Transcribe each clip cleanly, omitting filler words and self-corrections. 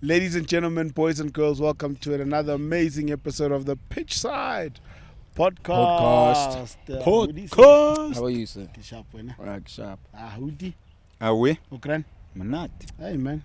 Ladies and gentlemen, boys and girls, welcome to another amazing episode of the Pitchside Podcasters. How are you, sir? Sharp, wena. Right, sharp. Howdy. Awe, Ukran. manat. Hey, man.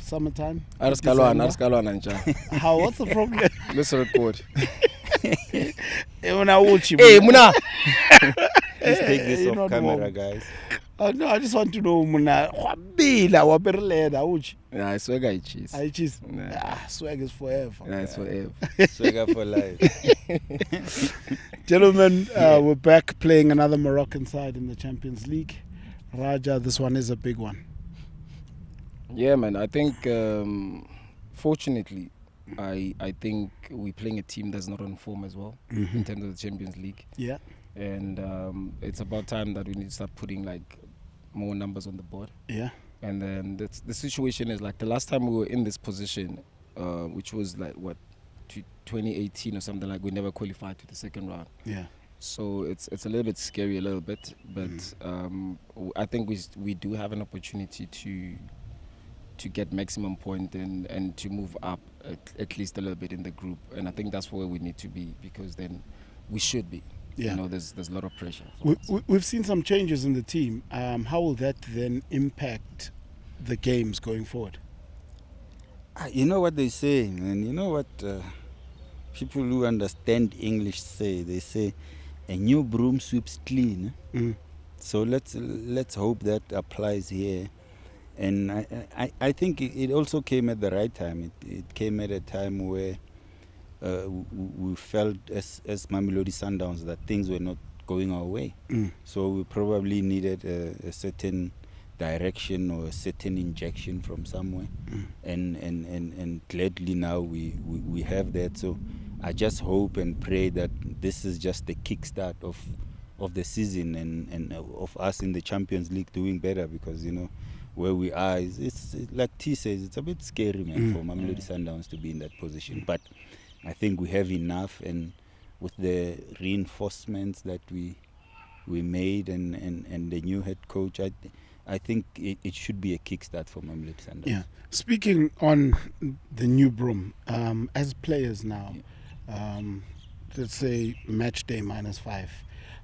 Summertime. Arskalwana nja. How? What's the problem? Let's record. Hey, Muna. Please take this You're off not camera, wrong. guys. No, I just want to know, Muna. Yeah, I swear I cheese. I cheese. Nah. Swag is forever. Yeah, it's forever. Swagger for life. Gentlemen, we're back playing another Moroccan side in the Champions League. Raja, this one is a big one. Yeah, man. I think, fortunately, I think we're playing a team that's not on form as well in terms of the Champions League. Yeah. And it's about time that we need to start putting like more numbers on the board. Yeah. And then the situation is like the last time we were in this position, which was like 2018 or something, like we never qualified to the second round. Yeah. So it's a little bit scary, a little bit, but I think we do have an opportunity to get maximum point and to move up at least a little bit in the group, and I think that's where we need to be, because then we should be. Yeah. You know, there's a lot of pressure. We've seen some changes in the team. How will that then impact the games going forward? You know what they say, man. You know what people who understand English say? They say, a new broom sweeps clean. So let's hope that applies here. And I think it also came at the right time. It came at a time where we felt as Mamelodi Sundowns that things were not going our way. So we probably needed a certain direction or a certain injection from somewhere. And gladly now we have that. So I just hope and pray that this is just the kickstart of the season and of us in the Champions League doing better, because, you know, where we are, it's like T says, it's a bit scary, man, for Mamelodi Sundowns to be in that position. But I think we have enough, and with the reinforcements that we made and the new head coach, I think it should be a kickstart for Mamelodi Sundowns. Yeah. Speaking on the new broom, as players now, let's say match day -5,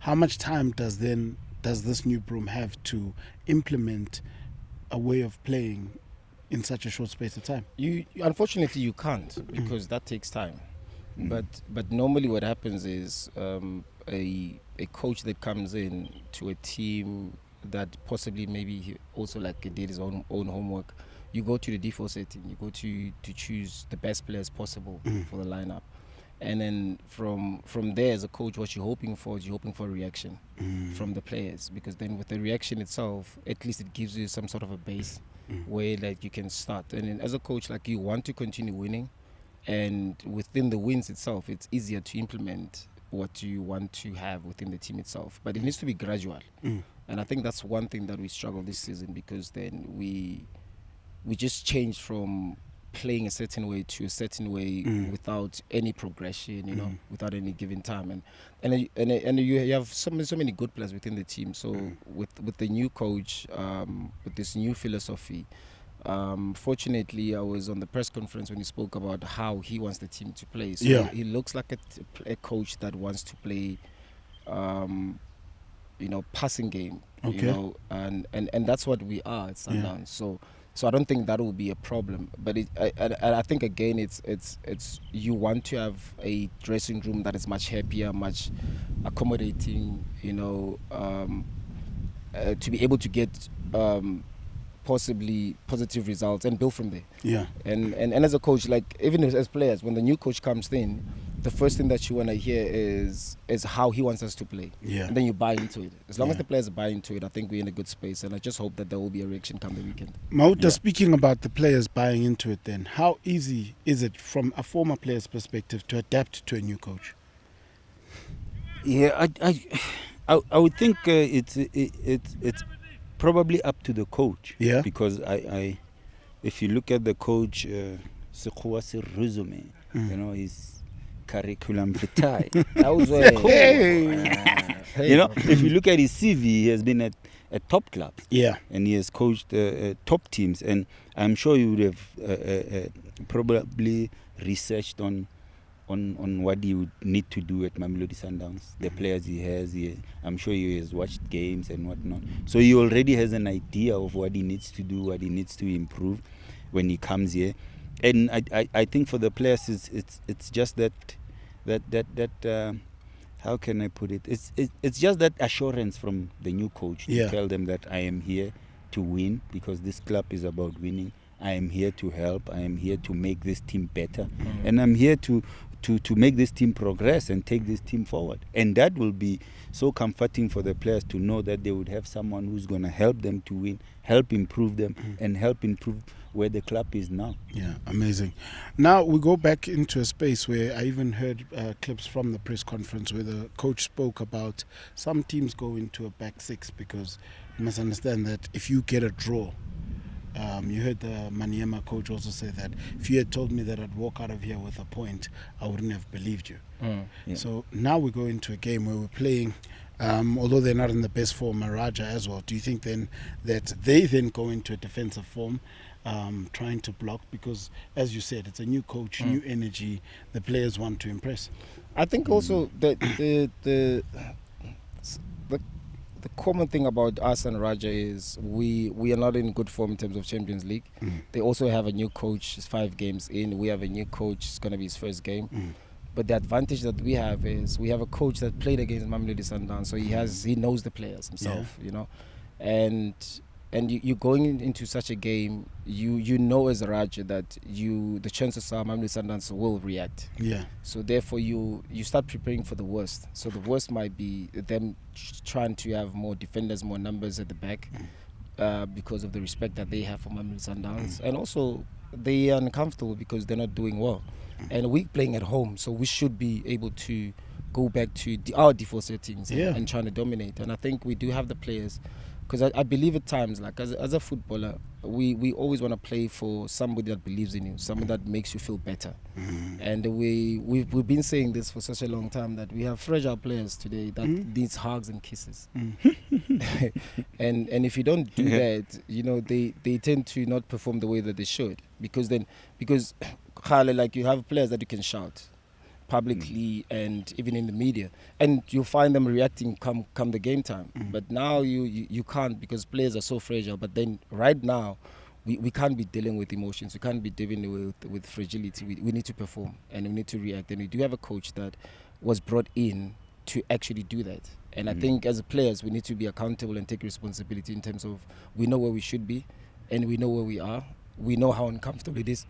how much time does this new broom have to implement a way of playing in such a short space of time? Unfortunately you can't, because that takes time. But normally what happens is a coach that comes in to a team that possibly maybe he also did his own homework. You go to the default setting, you go to choose the best players possible for the lineup. And then from there, as a coach, what you're hoping for is a reaction from the players, because then with the reaction itself, at least it gives you some sort of a base where you can start. And then as a coach, you want to continue winning, and within the wins itself, it's easier to implement what you want to have within the team itself. But it needs to be gradual. And I think that's one thing that we struggle this season, because then we just changed from playing a certain way to a certain way without any progression, you know, without any given time, and you have so many good players within the team. So with the new coach, with this new philosophy, fortunately I was on the press conference when he spoke about how he wants the team to play. So he looks like a coach that wants to play passing game, you know, and that's what we are at Sundowns. So I don't think that will be a problem, but I think again it's you want to have a dressing room that is much happier, much accommodating, you know, to be able to get possibly positive results and build from there. Yeah. And as a coach, even as players, when the new coach comes in, the first thing that you want to hear is how he wants us to play. Yeah. And then you buy into it. As long as the players buy into it, I think we're in a good space, and I just hope that there will be a reaction come the weekend. Mauta, speaking about the players buying into it, then how easy is it from a former player's perspective to adapt to a new coach? Yeah, I would think it's probably up to the coach. Yeah. Because if you look at the coach, Sekhua's resume, you know, his curriculum vitae. You know, if you look at his CV, he has been at at top clubs. Yeah. And he has coached top teams, and I'm sure you would have probably researched on what he would need to do at Mamelodi Sundowns, the players he has. I'm sure he has watched games and whatnot. So he already has an idea of what he needs to do, what he needs to improve when he comes here. And I think for the players, it's just that how can I put it? It's just that assurance from the new coach to tell them that I am here to win, because this club is about winning. I am here to help. I am here to make this team better, and I'm here to make this team progress and take this team forward. And that will be so comforting for the players to know that they would have someone who's going to help them to win, help improve them, and help improve where the club is now. Yeah, amazing. Now we go back into a space where I even heard clips from the press conference where the coach spoke about some teams go into a back six, because you must understand that if you get a draw, you heard the Maniema coach also say that if you had told me that I'd walk out of here with a point, I wouldn't have believed you. Yeah. So now we go into a game where we're playing, although they're not in the best form, Maraja as well. Do you think then that they then go into a defensive form, trying to block? Because as you said, it's a new coach, new energy. The players want to impress. I think also that the common thing about us and Raja is we are not in good form in terms of Champions League. They also have a new coach. It's 5 games in. We have a new coach. It's going to be his first game. But the advantage that we have is we have a coach that played against Mamelodi Sundowns, so he knows the players himself, you know, and you going into such a game, you know as a Raja that the chances are Mamelodi Sundowns will react. Yeah. So therefore you start preparing for the worst. So the worst might be them trying to have more defenders, more numbers at the back, because of the respect that they have for Mamelodi Sundowns, and also they are uncomfortable because they're not doing well. And we're playing at home, so we should be able to go back to our default settings and trying to dominate. And I think we do have the players, because I believe at times, like as a footballer, we always want to play for somebody that believes in you, somebody that makes you feel better. And we've been saying this for such a long time, that we have fragile players today that needs hugs and kisses. and if you don't do that, you know, they tend to not perform the way that they should, because like you have players that you can shout publicly and even in the media, and you find them reacting come the game time. But now you can't, because players are so fragile. But then right now we can't be dealing with emotions, we can't be dealing with fragility. We need to perform and we need to react, and we do have a coach that was brought in to actually do that. And I think as players we need to be accountable and take responsibility in terms of, we know where we should be and we know where we are. We know how uncomfortable it is.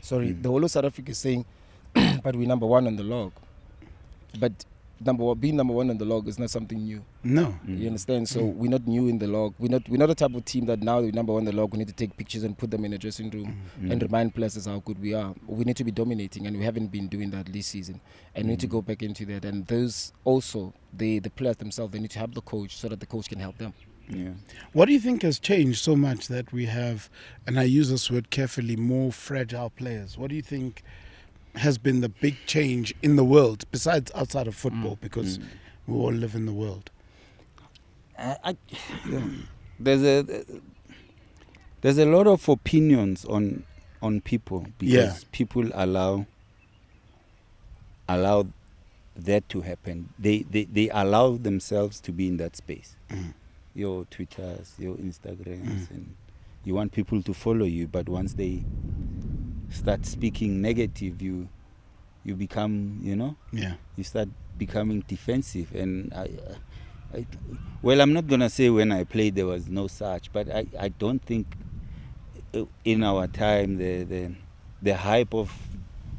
The whole of South Africa is saying but we're number 1 on the log. But being number 1 on the log is not something new. No. You understand? So we're not new in the log. We're not the type of team that now we're number 1 on the log, we need to take pictures and put them in a dressing room and remind players how good we are. We need to be dominating, and we haven't been doing that this season. And we need to go back into that. And those also, the players themselves, they need to have the coach so that the coach can help them. Yeah. What do you think has changed so much that we have, and I use this word carefully, more fragile players? What do you think has been the big change in the world, besides outside of football, because we all live in the world? There's a lot of opinions on people, because people allow that to happen. They allow themselves to be in that space. Your Twitters, your Instagrams, and you want people to follow you, but once they start speaking negative, you become, you start becoming defensive. And I'm not gonna say when I played there was no such, but I don't think in our time the hype of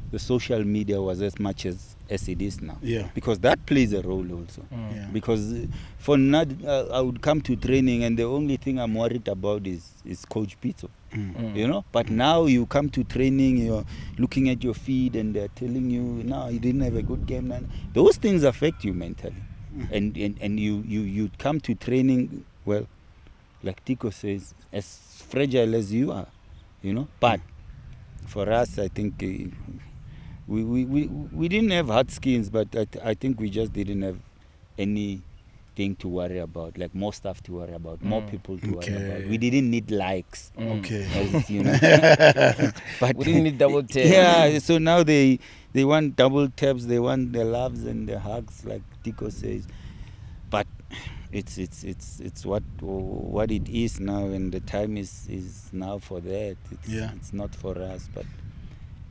the social media was as much as it is now. Yeah. Because that plays a role also. Because I would come to training and the only thing I'm worried about is Coach Pito. But now you come to training, you're looking at your feed and they're telling you, no, you didn't have a good game. Those things affect you mentally. And you come to training, well, like Tico says, as fragile as you are, But for us, I think we didn't have hard skins, but I think we just didn't have any thing to worry about, like more stuff to worry about, more people to worry Okay. about. We didn't need likes. Okay. As you know. But We didn't need double tap. yeah, so now they want double taps, they want the loves and the hugs, like Tico says. But it's what it is now, and the time is now for that. It's not for us, but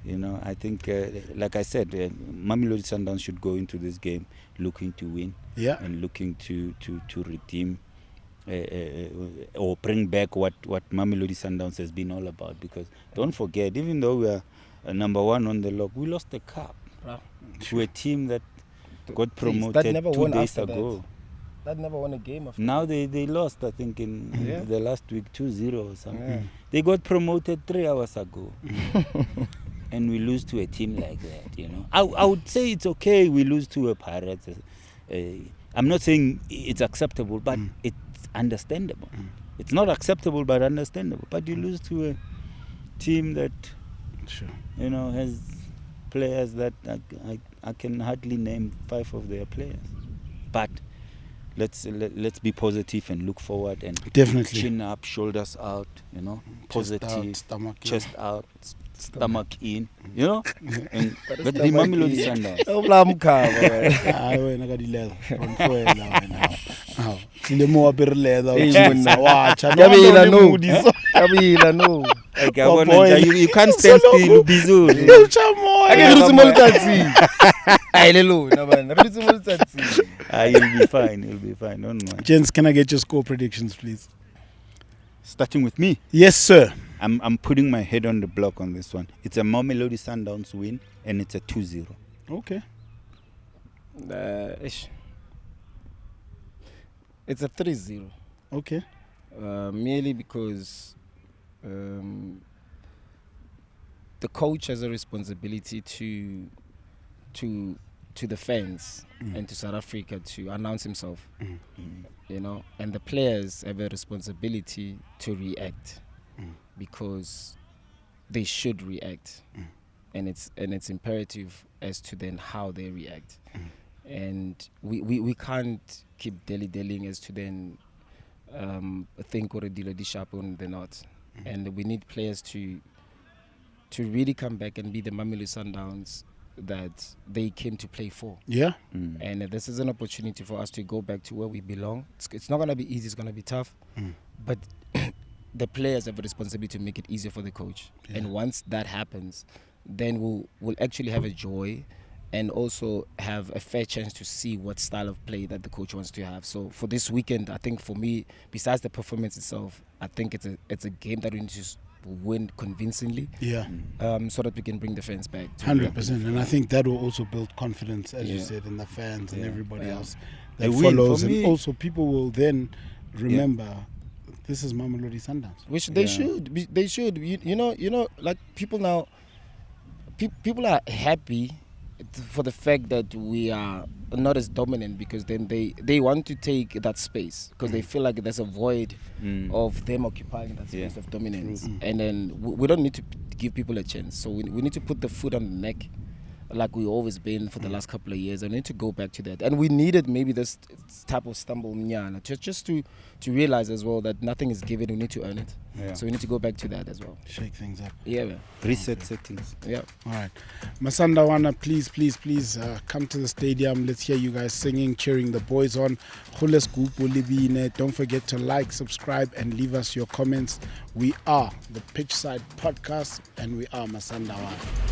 you know, I think like I said, Mamelodi Sundowns should go into this game looking to win, and looking to redeem or bring back what Mamelodi Sundowns has been all about. Because don't forget, even though we are number one on the log, we lost the cup to a team that got promoted 2 days ago. That never won a game after. Now they lost, I think, in the last week 2-0 or something. They got promoted 3 hours ago. And we lose to a team like that, you know. I would say it's okay we lose to a Pirates. I'm not saying it's acceptable, but it's understandable. It's not acceptable, but understandable. But you lose to a team that, you know, has players that I can hardly name 5 of their players. But let's be positive and look forward and definitely chin up, shoulders out, you know, positive, chest out, stomach in, you know, and but the Mamelodi Sundowns. You can't stand still, Bizul. You'll be fine. Don't mind. Gents, can I get your score predictions, please? Starting with me. Yes, sir. I'm putting my head on the block on this one. It's a Mamelodi Sundowns win, and it's a 2-0. Okay. It's a 3-0. Okay. Merely because the coach has a responsibility to the fans and to South Africa to announce himself, you know, and the players have a responsibility to react because they should react, and it's imperative as to then how they react, and we can't keep dilly-dallying as to then think or di sharp on the not, and we need players to really come back and be the Mamelodi Sundowns that they came to play for. Yeah. And this is an opportunity for us to go back to where we belong. It's not going to be easy, it's going to be tough, but the players have a responsibility to make it easier for the coach. And once that happens, then we'll actually have a joy and also have a fair chance to see what style of play that the coach wants to have. So for this weekend, I think for me, besides the performance itself, I think it's a game that we need to win convincingly, so that we can bring the fans back 100%. And I think that will also build confidence, as you said, in the fans and everybody else that win follows, for and me. Also people will then remember this is Mamelodi Sundowns, which they should. You know, like people now, people are happy for the fact that we are not as dominant, because then they want to take that space because they feel like there's a void of them occupying that space of dominance, and then we don't need to give people a chance. So we need to put the foot on the neck like we've always been for the last couple of years. I need to go back to that, and we needed maybe this type of stumble just to realize as well that nothing is given, we need to earn it. So we need to go back to that as well. shake things up. Reset settings. All right, Masandawana, please come to the stadium. Let's hear you guys singing, cheering the boys on. Don't forget to like, subscribe, and leave us your comments. We are the Pitchside Podcast, and we are Masandawana.